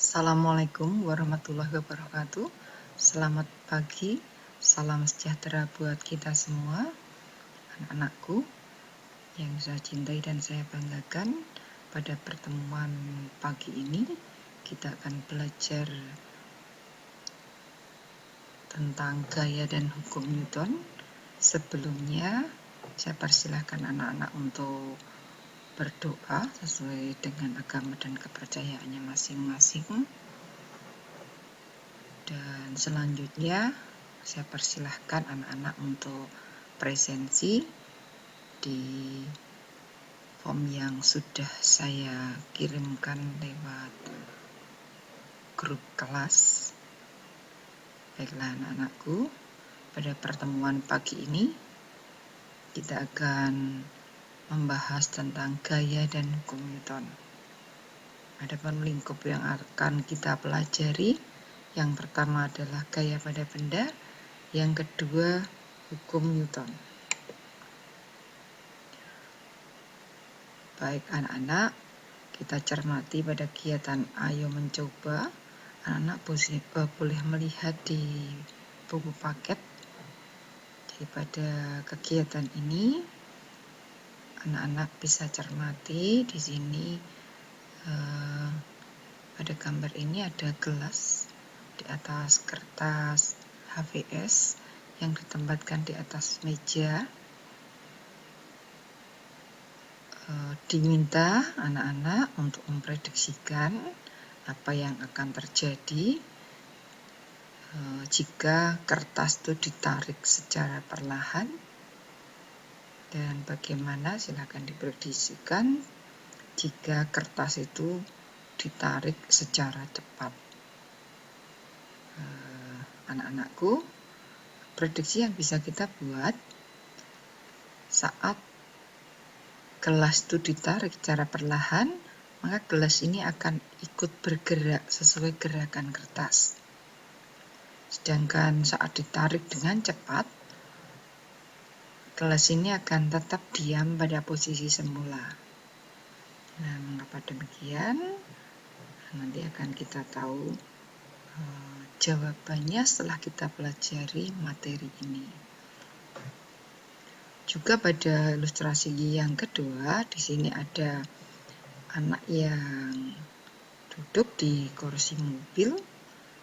Assalamualaikum warahmatullahi wabarakatuh. Selamat pagi, salam sejahtera buat kita semua, anak-anakku yang saya cintai dan saya banggakan. Pada pertemuan pagi ini, kita akan belajar tentang gaya dan hukum Newton. Sebelumnya, saya persilahkan anak-anak untuk berdoa sesuai dengan agama dan kepercayaannya masing-masing. Dan selanjutnya saya persilahkan anak-anak untuk presensi di form yang sudah saya kirimkan lewat grup kelas. Baiklah anak-anakku, pada pertemuan pagi ini kita akan membahas tentang gaya dan hukum Newton. Adapun lingkup yang akan kita pelajari, yang pertama adalah gaya pada benda, yang kedua hukum Newton. Baik anak-anak, kita cermati pada kegiatan Ayo Mencoba. Anak-anak boleh melihat di buku paket. Jadi pada kegiatan ini, anak-anak bisa cermati di sini. Pada gambar ini ada gelas di atas kertas HVS yang ditempatkan di atas meja. Diminta anak-anak untuk memprediksikan apa yang akan terjadi jika kertas itu ditarik secara perlahan, dan bagaimana silakan diprediksikan jika kertas itu ditarik secara cepat. Anak-anakku, prediksi yang bisa kita buat saat gelas itu ditarik secara perlahan, maka gelas ini akan ikut bergerak sesuai gerakan kertas. Sedangkan saat ditarik dengan cepat, gelas ini akan tetap diam pada posisi semula. Nah, mengapa demikian? Nanti akan kita tahu jawabannya setelah kita pelajari materi ini. Juga pada ilustrasi yang kedua, di sini ada anak yang duduk di kursi mobil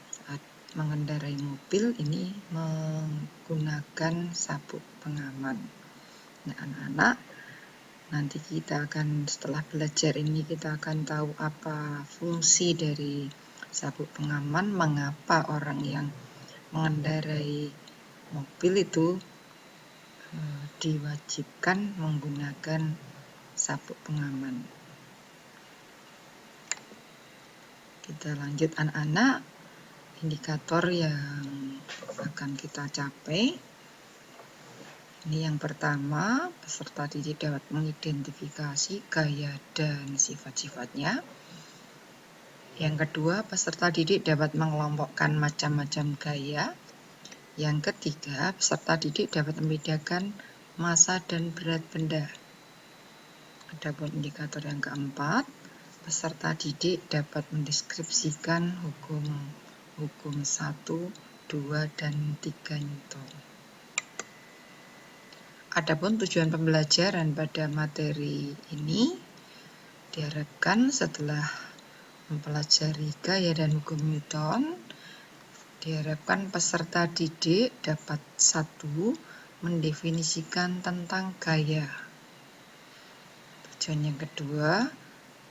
saat mengendarai mobil ini menggunakan sabuk pengaman. Nah, anak-anak, nanti kita akan setelah belajar ini kita akan tahu apa fungsi dari sabuk pengaman, mengapa orang yang mengendarai mobil itu diwajibkan menggunakan sabuk pengaman. Kita lanjut anak-anak, indikator yang akan kita capai. Ini yang pertama, peserta didik dapat mengidentifikasi gaya dan sifat-sifatnya. Yang kedua, peserta didik dapat mengelompokkan macam-macam gaya. Yang ketiga, peserta didik dapat membedakan massa dan berat benda. Adapun indikator yang keempat, peserta didik dapat mendeskripsikan hukum 1, 2, dan 3 Newton. Adapun tujuan pembelajaran pada materi ini diharapkan setelah mempelajari gaya dan hukum Newton, diharapkan peserta didik dapat 1. Mendefinisikan tentang gaya. Tujuan yang kedua,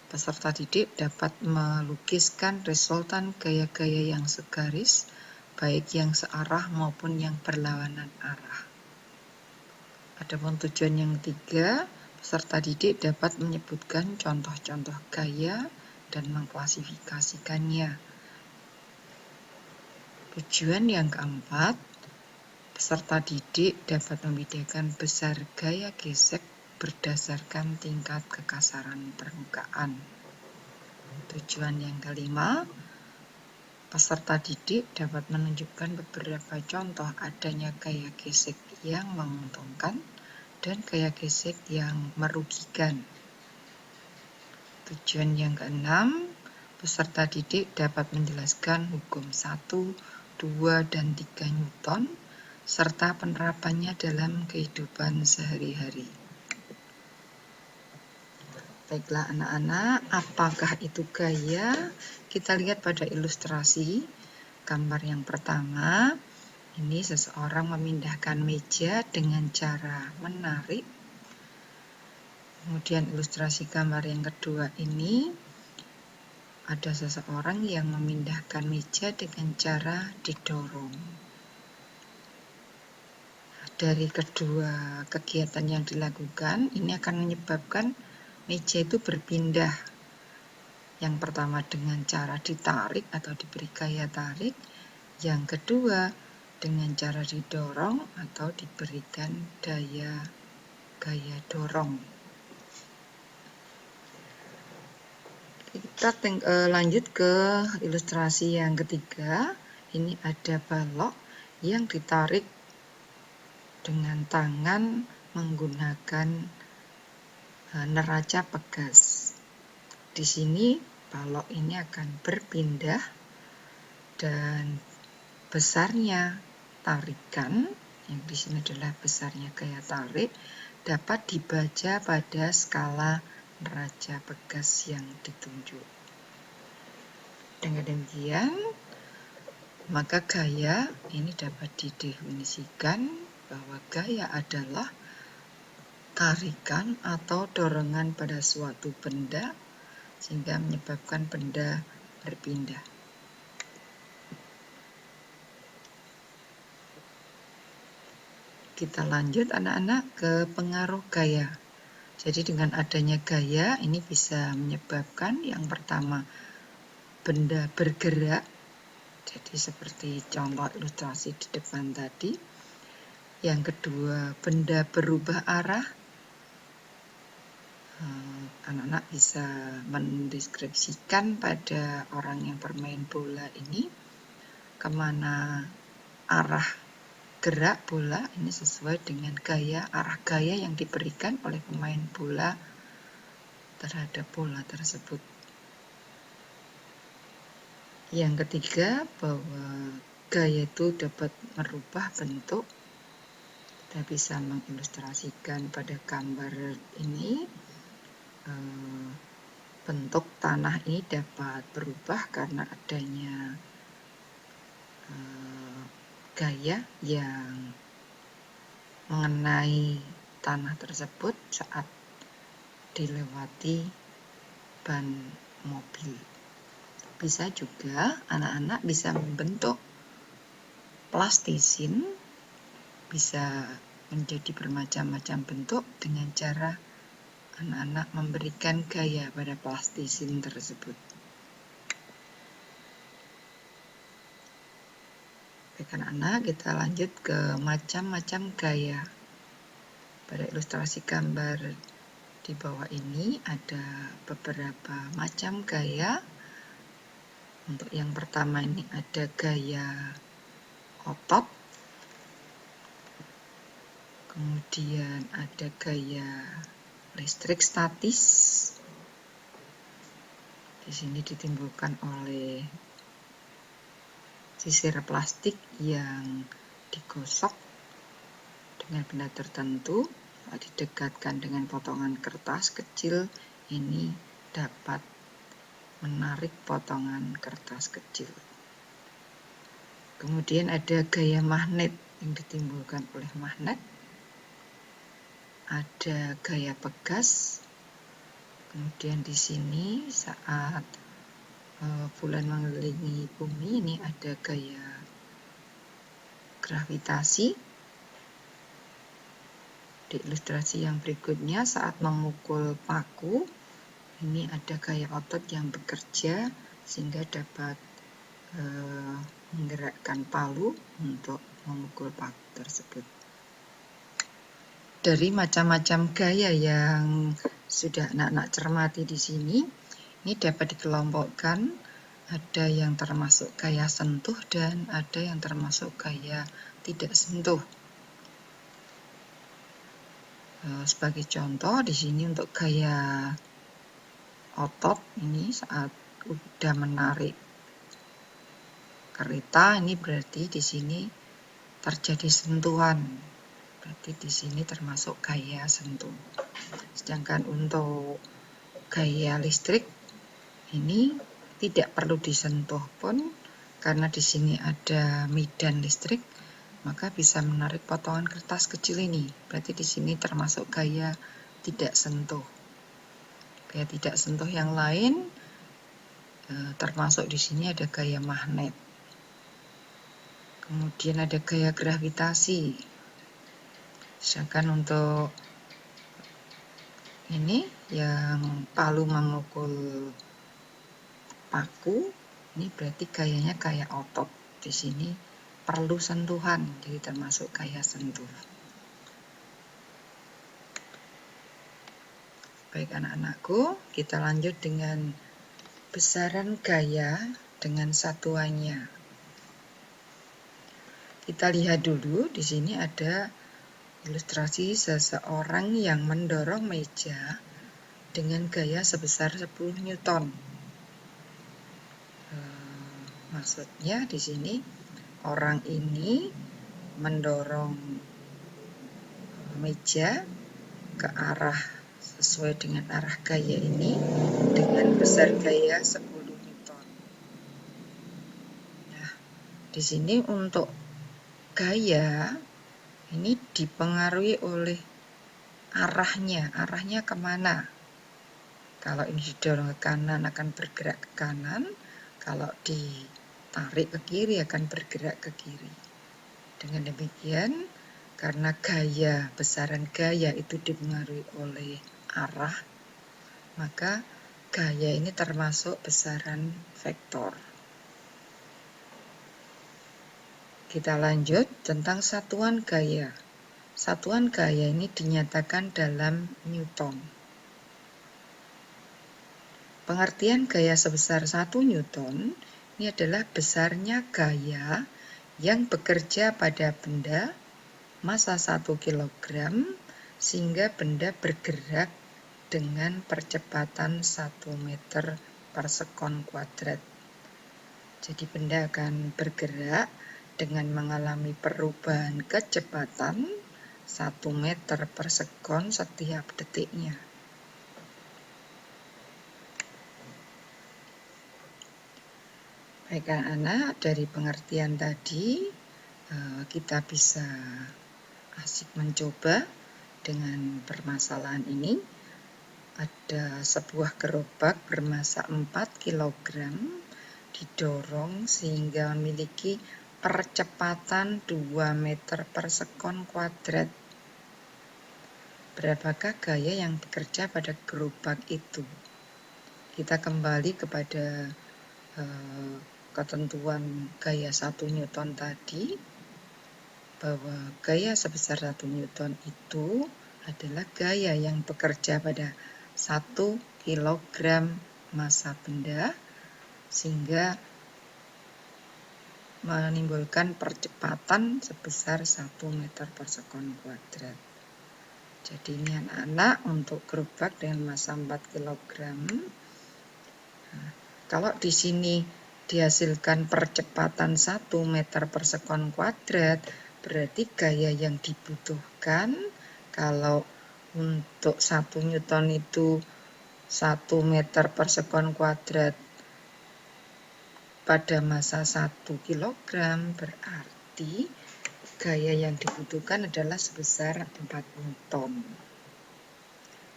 peserta didik dapat melukiskan resultan gaya-gaya yang segaris, baik yang searah maupun yang berlawanan arah. Adapun tujuan yang ketiga, peserta didik dapat menyebutkan contoh-contoh gaya dan mengklasifikasikannya. Tujuan yang keempat, peserta didik dapat membedakan besar gaya gesek berdasarkan tingkat kekasaran permukaan. Tujuan yang kelima, peserta didik dapat menunjukkan beberapa contoh adanya gaya gesek yang menguntungkan dan gaya gesek yang merugikan. Tujuan yang keenam, peserta didik dapat menjelaskan hukum 1, 2, dan 3 Newton, serta penerapannya dalam kehidupan sehari-hari. Baiklah anak-anak, apakah itu gaya? Kita lihat pada ilustrasi gambar yang pertama. Ini seseorang memindahkan meja dengan cara menarik. Kemudian ilustrasi gambar yang kedua ini ada seseorang yang memindahkan meja dengan cara didorong. Dari kedua kegiatan yang dilakukan, ini akan menyebabkan meja itu berpindah. Yang pertama dengan cara ditarik atau diberi gaya tarik. Yang kedua dengan cara didorong atau diberikan gaya dorong. Kita lanjut ke ilustrasi yang ketiga. Ini ada balok yang ditarik dengan tangan menggunakan neraca pegas. Di sini balok ini akan berpindah dan besarnya tarikan, yang di sini adalah besarnya gaya tarik, dapat dibaca pada skala neraca pegas yang ditunjuk. Dengan demikian, maka gaya ini dapat didefinisikan bahwa gaya adalah tarikan atau dorongan pada suatu benda sehingga menyebabkan benda berpindah. Kita lanjut anak-anak ke pengaruh gaya. Jadi dengan adanya gaya ini bisa menyebabkan yang pertama benda bergerak. Jadi seperti contoh ilustrasi di depan tadi. Yang kedua benda berubah arah. Anak-anak bisa mendeskripsikan pada orang yang bermain bola ini kemana arah gerak bola ini sesuai dengan arah gaya yang diberikan oleh pemain bola terhadap bola tersebut. Yang ketiga, bahwa gaya itu dapat merubah bentuk. Kita bisa mengilustrasikan pada gambar ini, bentuk tanah ini dapat berubah karena adanya gaya yang mengenai tanah tersebut saat dilewati ban mobil. Bisa juga anak-anak bisa membentuk plastisin, bisa menjadi bermacam-macam bentuk dengan cara anak-anak memberikan gaya pada plastisin tersebut. Baik anak-anak, kita lanjut ke macam-macam gaya. Pada ilustrasi gambar di bawah ini ada beberapa macam gaya. Untuk yang pertama ini ada gaya otot. Kemudian ada gaya listrik statis. Di sini ditimbulkan oleh sisir plastik yang digosok dengan benda tertentu, didekatkan dengan potongan kertas kecil, ini dapat menarik potongan kertas kecil. Kemudian ada gaya magnet yang ditimbulkan oleh magnet. Ada gaya pegas. Kemudian di sini saat bulan mengelilingi bumi ini ada gaya gravitasi. Di ilustrasi yang berikutnya saat memukul paku ini ada gaya otot yang bekerja sehingga dapat menggerakkan palu untuk memukul paku tersebut. Dari macam-macam gaya yang sudah anak-anak cermati di sini, ini dapat dikelompokkan. Ada yang termasuk gaya sentuh dan ada yang termasuk gaya tidak sentuh. Sebagai contoh di sini untuk gaya otot ini saat udah menarik kereta, ini berarti di sini terjadi sentuhan. Berarti di sini termasuk gaya sentuh. Sedangkan untuk gaya listrik ini tidak perlu disentuh pun, karena di sini ada medan listrik, maka bisa menarik potongan kertas kecil ini. Berarti di sini termasuk gaya tidak sentuh. Gaya tidak sentuh yang lain termasuk di sini ada gaya magnet. Kemudian ada gaya gravitasi. Sedangkan untuk ini yang palu memukul paku, ini berarti gayanya gaya otot. Di sini perlu sentuhan, jadi termasuk gaya sentuh. Baik anak-anakku, kita lanjut dengan besaran gaya dengan satuannya. Kita lihat dulu, di sini ada ilustrasi seseorang yang mendorong meja dengan gaya sebesar 10 Newton. Maksudnya di sini orang ini mendorong meja ke arah sesuai dengan arah gaya ini dengan besar gaya 10 Newton. Nah, di sini untuk gaya ini dipengaruhi oleh arahnya kemana. Kalau ini didorong ke kanan akan bergerak ke kanan, kalau ditarik ke kiri akan bergerak ke kiri. Dengan demikian, karena gaya, besaran gaya itu dipengaruhi oleh arah, maka gaya ini termasuk besaran vektor. Kita lanjut tentang satuan gaya. Satuan gaya ini dinyatakan dalam Newton. Pengertian gaya sebesar 1 Newton ini adalah besarnya gaya yang bekerja pada benda massa 1 kg sehingga benda bergerak dengan percepatan 1 meter per sekon kuadrat. Jadi benda akan bergerak dengan mengalami perubahan kecepatan 1 meter per sekon setiap detiknya. Baik anak-anak, dari pengertian tadi kita bisa asik mencoba dengan permasalahan ini. Ada sebuah gerobak bermassa 4 kg didorong sehingga memiliki percepatan 2 meter per sekon kuadrat. Berapakah gaya yang bekerja pada gerobak itu? Kita kembali kepada ketentuan gaya 1 Newton tadi, bahwa gaya sebesar 1 Newton itu adalah gaya yang bekerja pada 1 kg massa benda sehingga menimbulkan percepatan sebesar 1 meter per sekon kuadrat. Jadi ini anak-anak untuk gerobak dengan massa 4 kg. Kalau di sini dihasilkan percepatan 1 meter per sekon kuadrat, berarti gaya yang dibutuhkan kalau untuk 1 Newton itu 1 meter per sekon kuadrat pada massa 1 kg, berarti gaya yang dibutuhkan adalah sebesar 4 Newton.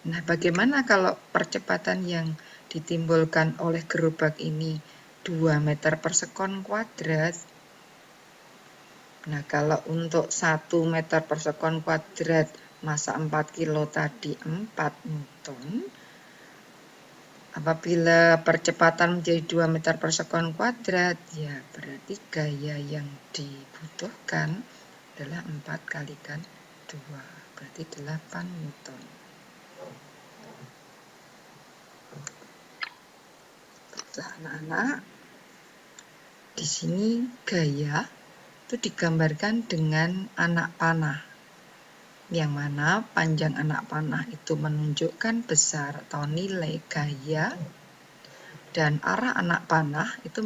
Nah, bagaimana kalau percepatan yang ditimbulkan oleh gerobak ini 2 meter per sekon kuadrat? Nah, kalau untuk 1 meter per sekon kuadrat massa 4 kilo tadi 4 Newton, apabila percepatan menjadi 2 meter per sekon kuadrat, ya berarti gaya yang dibutuhkan adalah 4 kalikan 2, berarti 8 Newton. Anak-anak, di sini gaya itu digambarkan dengan anak panah, yang mana panjang anak panah itu menunjukkan besar atau nilai gaya, dan arah anak panah itu